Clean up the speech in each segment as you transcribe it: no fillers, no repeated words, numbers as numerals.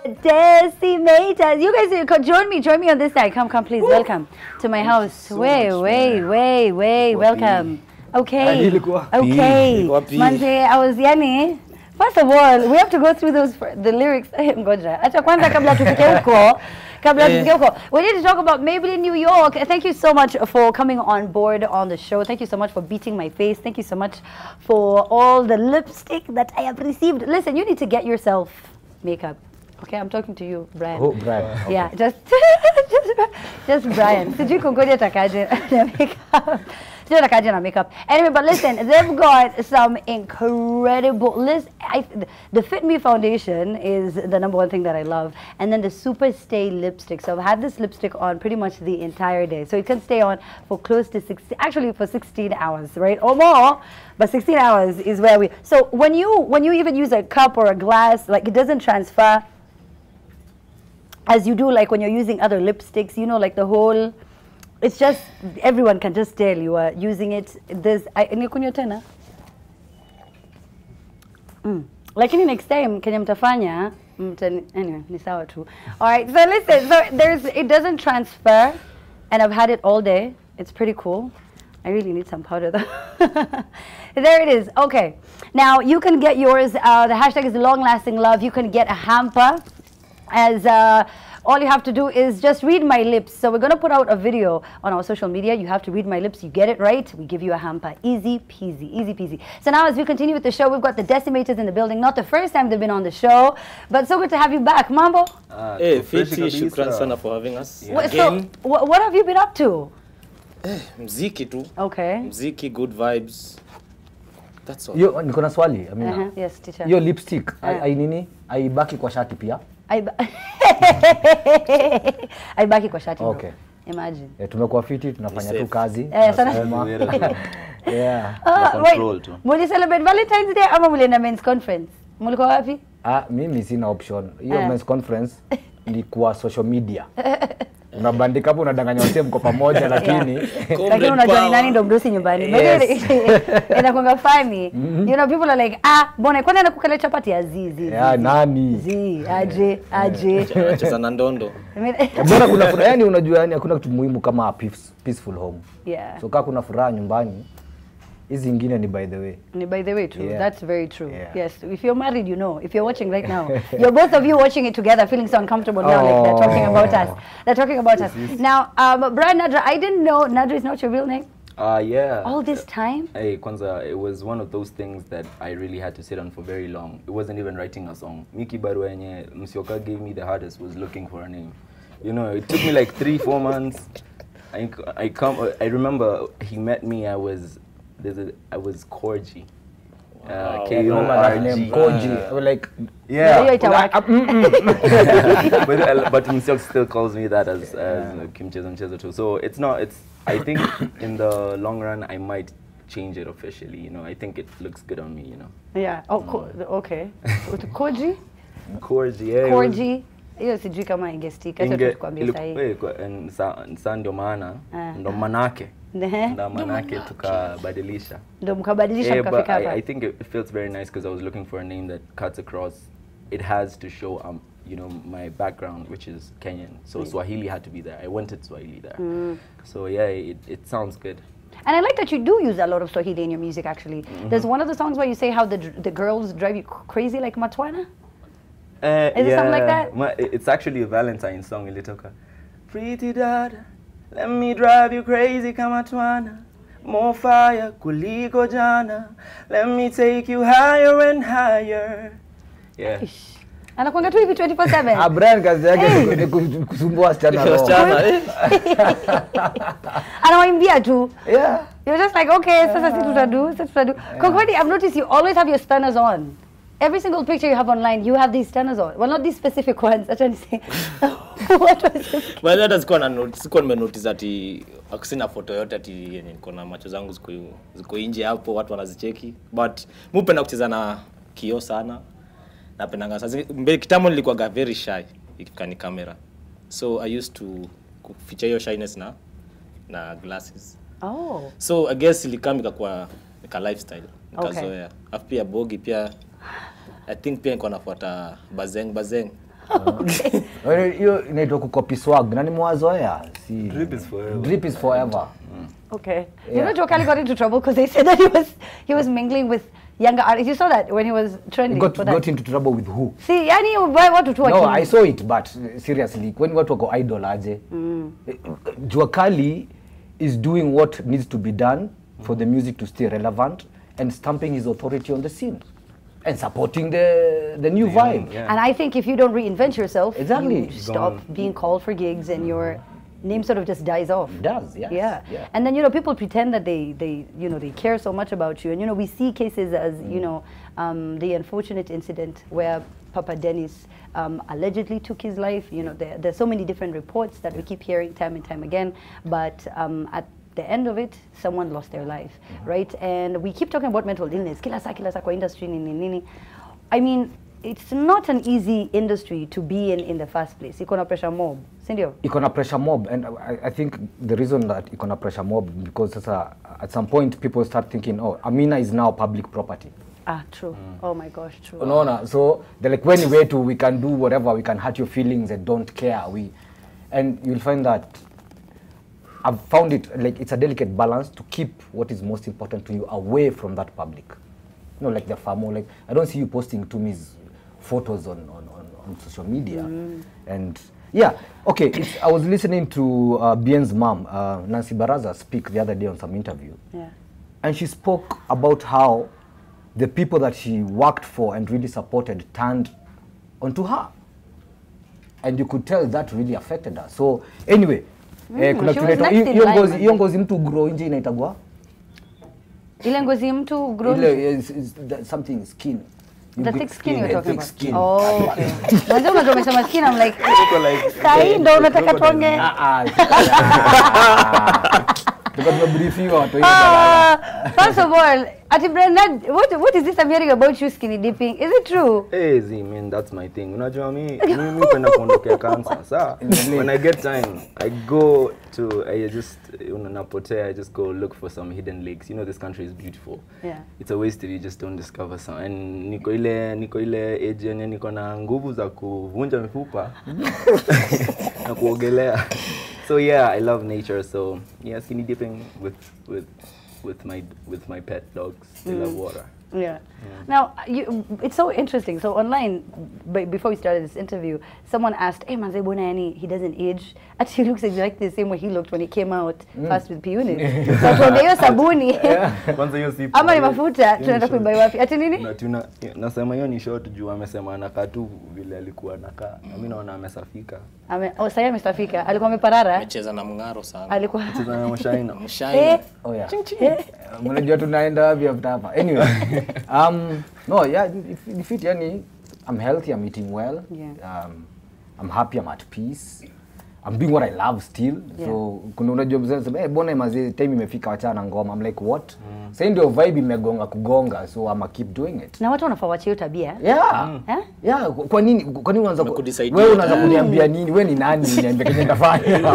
Decimators. You guys join me on this side. Come, please. Welcome to my house. So welcome. Okay. Manze, I was yani. First of all, we have to go through the lyrics. Ngoja. Acha kwanza kabla tufike huko. We need to talk about Maybelline New York. Thank you so much for coming on board on the show. Thank you so much for beating my face. Thank you so much for all the lipstick that I have received. Listen, you need to get yourself makeup. Okay, I'm talking to you, Brian. Oh, Brian. Okay. Yeah, just Brian. Sijui kungoja takaje na makeup. Sijui takaje na makeup. Anyway, but listen, they've got some incredible the Fit Me foundation is the #1 thing that I love, and then the Super Stay lipstick. So I've had this lipstick on pretty much the entire day. So it can stay on for close to 16 hours, right? Or more, but 16 hours is where we. So when you even use a cup or a glass, like it doesn't transfer as you do like when you're using other lipsticks, you know, like the whole, it's just, everyone can just tell you are using it. There's, nikunywa tena? Lakini next time, kenya mtafanya, anyway, ni sawa tu. Alright, so listen, so it doesn't transfer, and I've had it all day. It's pretty cool. I really need some powder though. There it is. Okay. Now, you can get yours. The hashtag is Long Lasting Love. You can get a hamper. As all you have to do is just read my lips. So we're going to put out a video on our social media. You have to read my lips. You get it right, we give you a hamper. Easy peasy, easy peasy. So now as we continue with the show, we've got the Decimators in the building. Not the first time they've been on the show, but so good to have you back. Mambo? Hey, Fiti, shukran sana for having us. Yeah. So, what have you been up to? Mziki tu. Okay. Mziki, good vibes. That's all. Yo, niko na swali, Amina. Yes, teacher. Yo lipstick, ai nini? Aibaki kwa shati pia? Aibaki kwa shati. Okay. Imagine. Tumekuwa fiti, tunafanya tu kazi. Yeah. Control tu. Muli celebrate Valentine's Day ama muli na men's conference? Mulikuwa wapi? Mimi sina option. Hiyo men's conference ni kwa social media. Unabandika hapo unadanganya wote mko pamoja lakini unajua ni nani ndo mdosi nyumbani. Inakuanga funny. You know, people are like, bwana kwani anakukala chapati azizi. Yeah, nani? Aje. Acha sana ndondo. Bwana kuna furaha, yani unajua yani hakuna kitu muhimu kama peaceful home. Yeah. So kama kuna furaha nyumbani, hizi zingine ni by the way. Ni by the way true. Yeah. That's very true. Yeah. Yes. If you're married, you know. If you're watching right now, you're both of you watching it together, feeling so uncomfortable now, like they're talking about us. They're talking about us. Now, Brian Nadra, I didn't know Nadra is not your real name. Yeah. All this time? Hey, Kwanza, it was one of those things that I really had to sit on for very long. It wasn't even writing a song. Miki Baruenye, Msioka gave me the hardest, was looking for a name. You know, it took me like 3-4 months. I remember he met me, I was Korji. K-O-R-G. Korji. Like, yeah. But himself still calls me that as Kim Chezo too. So I think in the long run, I might change it officially, you know. I think it looks good on me, you know. Yeah. Oh, okay. Korji? Korji, yeah. Korji. Hiyo sijui kama ingestika. Acha tukwambie sahihi. Sasa ndio maana, ndo manake. Ndo manake tukabadilisha. Ndo mkabadilisha mkafika hapa. I think it feels very nice because I was looking for a name that cuts across. It has to show you know, my background, which is Kenyan. So Swahili had to be there. I wanted Swahili there. So yeah, it sounds good. And I like that you do use a lot of Swahili in your music, actually. There's one of the songs where you say how the girls drive you crazy like Matwana? Is it something like that? It's actually a Valentine song, Ilitoka. Pretty dad, let me drive you crazy kama Matwana. More fire kuliko jana. Let me take you higher and higher. Yeah. Anakuanga tu hivi 24/7. Brian kazi yake ni kusumbua wasichana roho. Anawaimbia tu. Yeah. You're just like, okay, sasa si tutadu. Kokwani, I've noticed you always have your stunners on. Every single picture you have online, you have these stunners on. Well, not these specific ones. I'm trying to say. What was it? Well, that is sikuwa nimenotice ati akusina photo yote ati yenye niko na macho zangu ziko nje hapo, watu wanazicheki. But mupenda kucheza na kioo sana. Napendanga sasa mbele kitambo nilikuwa very shy ikifika ni camera. So I used to kuficha hiyo shyness na glasses. Oh. So I guess ilikamika kwa nika lifestyle. Nikazoea. Afu pia bogi pia I think pia niko nafuata bazeng. Hiyo inaitwa kucopy swag. Nani mwazoea? Si Drip is forever. Drip is forever. Okay. You know, Joe Cali got into trouble because they said that he was mingling with younger artists. You saw that when he was trending. Got into trouble with who? See, yani watu tu No, I saw it, but seriously, when watu wako idol aje, Joe Cali is doing what needs to be done for the music to stay relevant and stamping his authority on the scene and supporting the new vibe. Yeah. And I think if you don't reinvent yourself, Exactly. you stop being called for gigs and your name sort of just dies off. It does, yes. Yeah. Yeah. And then, you know, people pretend that they care so much about you. And, you know, we see cases as, you know, the unfortunate incident where Papa Dennis allegedly took his life. You know, there's so many different reports that we keep hearing time and time again. But at the end of it, someone lost their life, right? And we keep talking about mental illness. Kila saa kwa industry nini. I mean, it's not an easy industry to be in the first place. Iko na pressure mob, sindio? Iko na pressure mob, and I think the reason that iko na pressure mob because at some point people start thinking, oh, Amina is now public property. Ah, true. Oh my gosh, true. No. So they're like, when we can do whatever, we can hurt your feelings and don't care. And you'll find that I've found it like it's a delicate balance to keep what is most important to you away from that public. You know, like the famo, like I don't see you posting to me's photos on social media. And yeah, okay, I was listening to Bien's mom, Nancy Baraza, speak the other day on some interview. Yeah. And she spoke about how the people that she worked for and really supported turned onto her. And you could tell that really affected her. So anyway, kuna she was next in line, hiyo ngozi mtu grow nje inaitagwa? Ile ngozi mtu grow Ile is something skin. The thick skin you're talking about. Skin. Oh, okay. Mwanzo unajua umesema skin, I'm like, sahi ndo unataka tuonge. First of all, Ati Brenda, what is this I'm hearing about you skinny dipping? Is it true? Hey, Z, man, that's my thing. Unajua mimi penda kuondokea cancer. Sa, when I get time, I just go look for some hidden lakes. You know, this country is beautiful. Yeah. It's a waste if you just don't discover some. And niko ile age yenye niko na nguvu za kuvunja mifupa na kuogelea. So yeah, I love nature. So yeah, skinny dipping with my pet dogs. They love water. Yeah. Now, it's so interesting. So online, before we started this interview, someone asked, "Hey, Manze Bonani, he doesn't age. Actually, he looks exactly the same way he looked when he came out first with P-Unit." So from hiyo sabuni, Kwanza hiyo si ama ni mafuta, tunaenda kuibai wapi? Ati nini? Nasema hiyo ni short juu amesema anakaa tu vile alikuwa anakaa. Mimi naona amesafika. Sasa amestafika. Alikuwa ameparara. Amecheza na mngaro sana. Alikuwa Cheza na mshaina. Mshaina. Oh yeah. Mnajua tunaenda wapi after hapa. Anyway, no, yeah, if it yani, I'm healthy, I'm eating well. Yeah. I'm happy, I'm at peace. I'm doing what I love still. Yeah. So kuna unajua mzee anasema, bona mazi time imefika wacha na ngoma. I'm like, what? Sasa ndio vibe imegonga kugonga, so I'm keep doing it. na watu wanafaa waachie hiyo tabia. Yeah. Yeah, kwa nini unaanza wewe unaanza kuniambia nini? Wewe ni nani uniambie kenye nitafanya?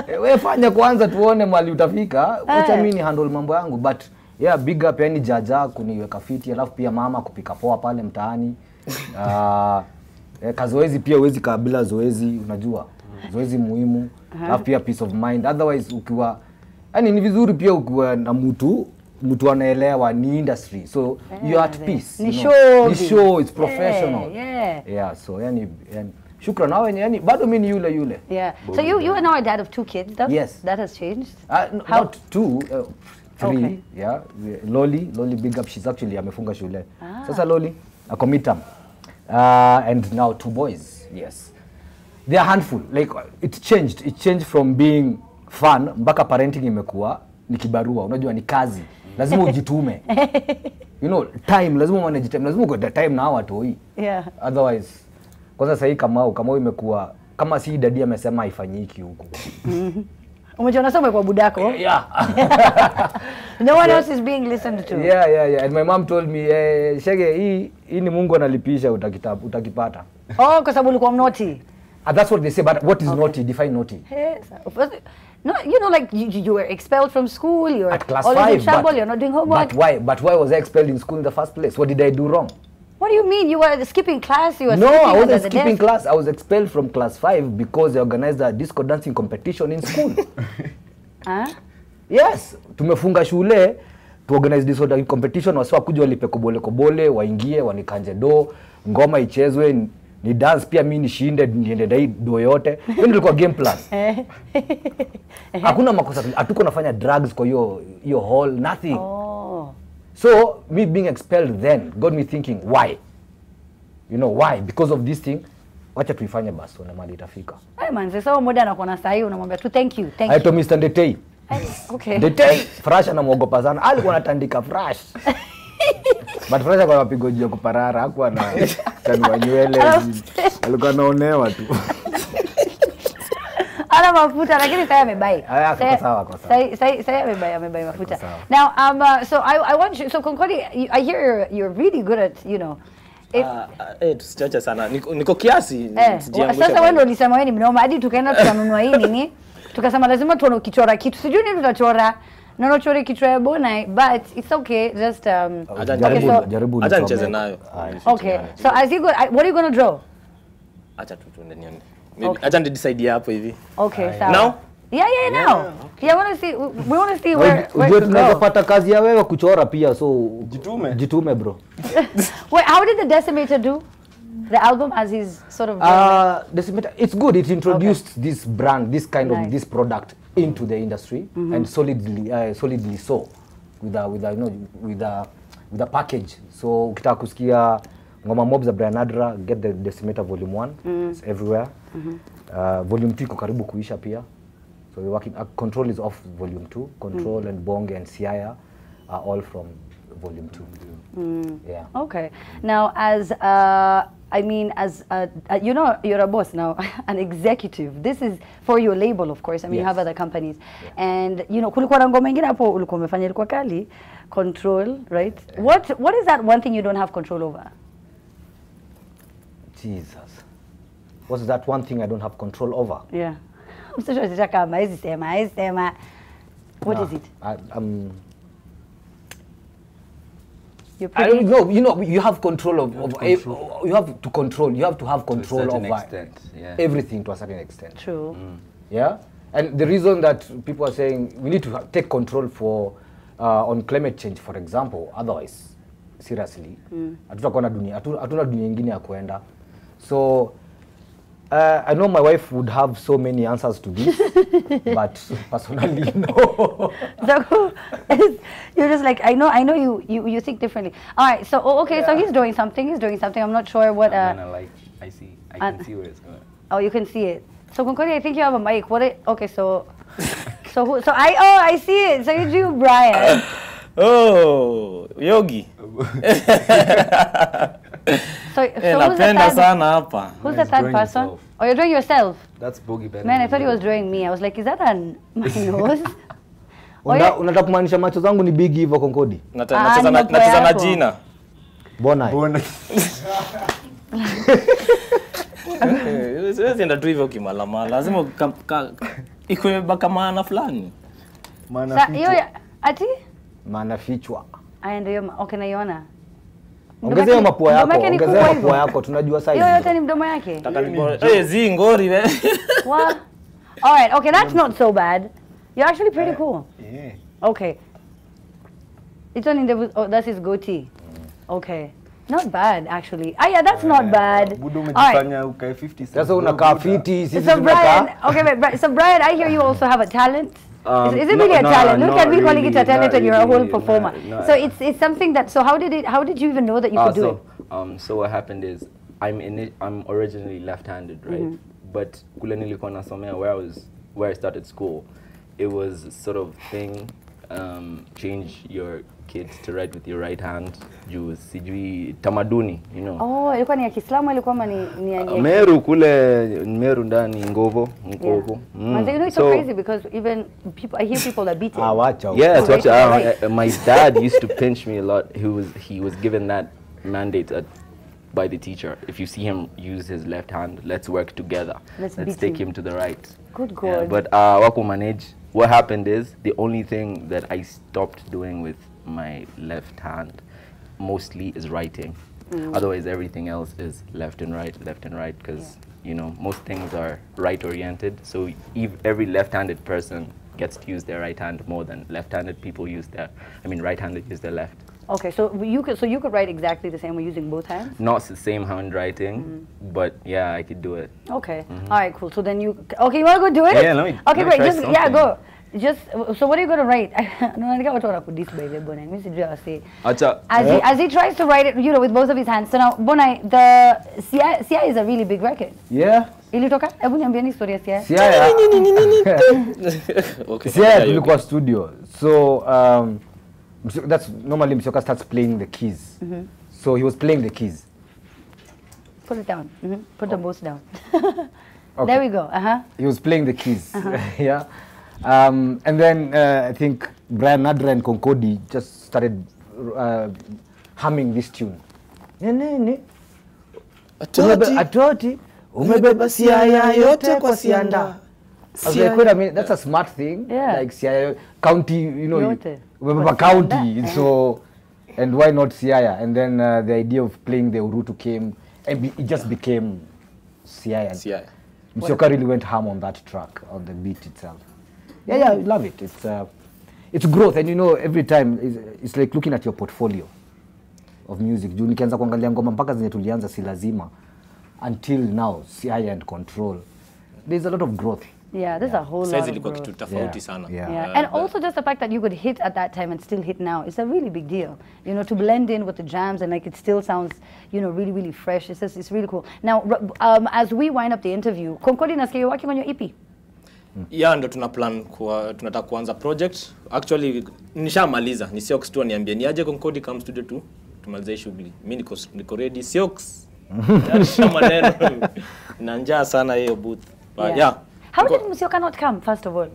Wewe fanya kwanza tuone mali utafika. Acha mimi ni handle mambo yangu, but yeah, big up yani jaja kuniweka fiti, alafu pia mama kupika poa pale mtaani. Kazoezi pia uwezi kabila zoezi, unajua. Zoezi muhimu. Alafu pia peace of mind. Otherwise ukiwa yani ni vizuri pia ukiwa na mtu anaelewa ni industry, so you're at peace. Ni show, it's professional. Yeah, so yani shukran nawe yani bado mimi ni yule. Yeah. So you are now a dad of 2 kids, though? Yes. That has changed? Not 2, 3. Okay. Yeah. Loli big up, she's actually amefunga shule. Sasa Loli ako midterm. And now 2 boys. Yes. They are handful. Like it changed from being fun mpaka parenting imekuwa ni kibarua. Unajua ni kazi. Lazima ujitume. You know, time, lazima manage time. Lazima uko time na watu hoi. Yeah. Otherwise, kwanza sasa hii kama imekuwa kama si dadi amesema haifanyiki huko. Umejua unasoma kwa budako? Yeah. No one else is being listened to. Yeah. And my mom told me, Shege, hii ni Mungu analipisha utakipata. Oh, kwa sababu ulikuwa mnoti. That's what they say, but what is naughty? Define naughty. No, you know, like you were expelled from school. You're at class always 5, in trouble. You're not doing homework. But why was I expelled in school in the first place? What did I do wrong? What What do you mean? You were skipping class? You were No, sleeping I under wasn't the skipping desk? class. I was expelled from class 5 because they organized a disco dancing competition in school. Huh? Yes, tumefunga shule to organize disco dancing competition, wasi wakuja walipe kobole waingie wanikanje do, ngoma ichezwe, ni dance pia mimi nishinde niende dai do yote. Hiyo nilikuwa game plan. Hakuna makosa, hatuko nafanya drugs kwa hiyo hall, nothing. Oh. So me being expelled then got me thinking, why? You know why? Because of this thing. Wacha tuifanye basi na mali itafika. Hey man, sasa muda anakuwa na sahi unamwambia tu thank you. I told Mr. Ndetei. Okay. Ndetei Fresh anamuogopa sana. Alikuwa anatandika Fresh. But Fresh kwa mapigo juu ya kuparara, hakuwa na chanua nywele. Alikuwa anaonewa tu. Ana mafuta lakini sasa amebai. Kwa sawa. Sasa amebai mafuta. Now so I want you, so Konkoli, I hear you're really good at, you know, tusichache sana. Niko kiasi sijiangusha. Sasa wewe ndio ulisema wewe ni mnoma hadi tukaenda tukanunua hii nini? Tukasema lazima tuone ukichora kitu. Sijui nini tutachora. Na chore kitu ya bona, but it's okay. Just jaribu acha nicheze nayo. Okay. So as you go, what are you going to draw? Acha tu tuende nione. Acha decide hapo hivi. Okay, so now? Yeah, now. Yeah, we want to see where tunaweza pata kazi ya wewe kuchora pia, so jitume bro. Wait, how did the Decimator do? The album as he's sort of Decimator, it's good. It introduced this brand, this kind of this product into the industry, and solidly so with a package. So ukitaka kusikia ngoma mob za Brian Adra, get the Decimator volume 1. It's everywhere. Volume 2 iko karibu kuisha pia. So we're working. Control is off volume 2. Control and Bonge and Siaya are all from volume 2. Yeah. Okay. Now, as you know, you're a boss now, an executive. This is for your label, of course. I mean, you have other companies, and you know, kulikuwa na ngoma ingine hapo ulikuwa umefanya ilikuwa kali. Control, right? What is that one thing you don't have control over? Jesus. What's that one thing I don't have control over? Yeah. I'm so sure it's what is it? You're pretty... you know, you have control of you have to control. You have to have control over everything to a certain extent. True. Yeah, and the reason that people are saying we need to take control for on climate change, for example. Otherwise, seriously, hatuna dunia ingine ya kuenda. So I know my wife would have so many answers to this, but personally, no. So you're just like, I know you think differently. All right, so okay, so he's doing something. I'm not sure what. I can see where it's going. Oh, you can see it. So Konkoli, I think you have a mic. Okay, so I see it. So you do Brian. Oh, Yogi. So napenda sana hapa. Who's the third person? Yourself. Oh, you're drawing yourself? That's Boogie Better. Man, I thought he was drawing me. I was like, is that my nose? Unataka kumaanisha macho zangu ni big hivyo Konkodi? Nacheza na jina. Bona. Siwezi enda tu hivyo kimalamala. Lazima ikuwe baka maana fulani. Maana fichwa. Ati? Maana fichwa. Aya ndio, okay naiona. Ongezea mapua yako, tunajua size. Hiyo yote ni mdomo yake. Ngori wewe. What? All right, okay, that's not so bad. You're actually pretty cool. Yeah. Okay. It's on in the that's his goatee. Okay. Not bad actually. Yeah, that's not bad. Umejifanya ukae 50. Sasa unakaa 50, sisi so Brian, okay, so Brian, I hear you also have a talent. Is it really a talent? Look at me calling it a talent, and you're a whole performer. So it's something that. So how did you even know that you could do it? So what happened is I'm originally left-handed, right? But kule nilikuwa nasomea where I started school, it was sort of thing. Change your kids to write with your right hand. Juu sijui tamaduni, you know. Oh, ilikuwa ni ya Kiislamu, ilikuwa ni Meru kule Meru ndani Ngovo. And you know it's so crazy because even people, I hear people that beat it. Yes, my dad used to pinch me a lot. He was given that mandate by the teacher. If you see him use his left hand, let's work together. Let's take him to the right. Good God. But wako manage. What happened is the only thing that I stopped doing with my left hand mostly is writing. Otherwise, everything else is left and right, because you know most things are right oriented. So every left-handed person gets to use their right hand more than left-handed people use their. I mean, right-handed use their left. Okay, so you could write exactly the same way using both hands? Not the same handwriting, but yeah, I could do it. Okay. All right, cool. So then you you want to go do it? Yeah, let me. Okay, great. Try Just something. go. Just so what are you going to write? No, I got what this baby Bonai. Let me see. Acha, As he tries to write it, with both of his hands. So now Bonai, the Sia is a really big record. Yeah. Ilitoka? Hebu niambie ni story ya Sia. Siaya. Okay. Siaya tulikuwa studio. So that's normally Msioka starts playing the keys. So he was playing the keys. Put it down. Put them both down. Okay. There we go. He was playing the keys. Yeah. And then I think Brian Nadra and Concodi just started humming this tune. Atoti umebeba Siaya yote kwa Sianda. I was like, wait a minute, that's a smart thing. Yeah. Like Siaya county, Yote. umebeba county. So, and why not Siaya? And then the idea of playing the Urutu came, and it just became Siaya. Siaya. Msioka really went ham on that track, on the beat itself. Yeah, I love it. It's growth, and every time it's like looking at your portfolio of music. Juu nikianza kuangalia ngoma mpaka zenye tulianza si lazima until now, Siaya and Control. There's a lot of growth. Yeah, there's a whole lot Saizi of ilikuwa growth. kitu tofauti sana. Yeah, and also just the fact that you could hit at that time and still hit now is a really big deal. To blend in with the jams and it still sounds, really, really fresh. It's really cool. Now, as we wind up the interview, Concodi nasikia you're working on your EP. Yeah, ndo tunataka kuanza project. Actually nishamaliza. Ni Siox tu niambie niaje Concodi come studio tu tumalize shughuli. Mimi niko ready. Siox. Maneno. Na njaa sana hiyo booth. But yeah. How did Msioka not come, first of all?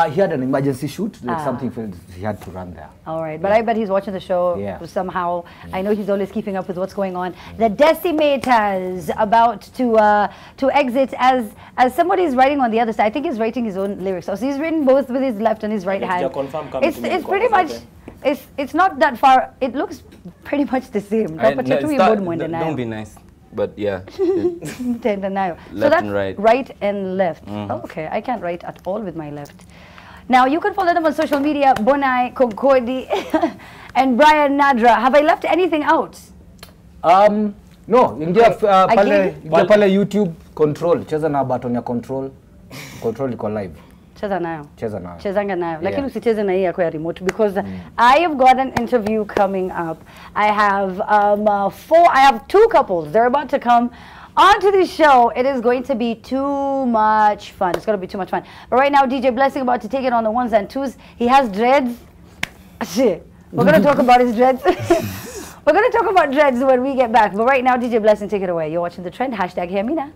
He had an emergency shoot, something he had to run there. All right, but I bet he's watching the show somehow. I know he's always keeping up with what's going on. The Decimators about to exit as somebody's writing on the other side. I think he's writing his own lyrics. So he's written both with his left and his right hand. It's pretty much, it's not that far. It looks pretty much the same. Don't be nice. But yeah. Left so that's and right. Right and left. Oh, okay, I can't write at all with my left. Now you can follow them on social media, Bonai, Concodi, and Brian Nadra. Have I left anything out? No, ingia pale YouTube Control, cheza na button ya Control iko live. Cheza nayo. Chezanga nayo. Lakini usicheze na hii yako ya remote because I have got an interview coming up. I have two couples. They're about to come onto the show. It is going to be too much fun. It's going to be too much fun. But right now, DJ Blessing about to take it on the ones and twos. He has dreads. We're going to talk about his dreads. We're going to talk about dreads when we get back. But right now, DJ Blessing, take it away. You're watching The Trend. #HearMina.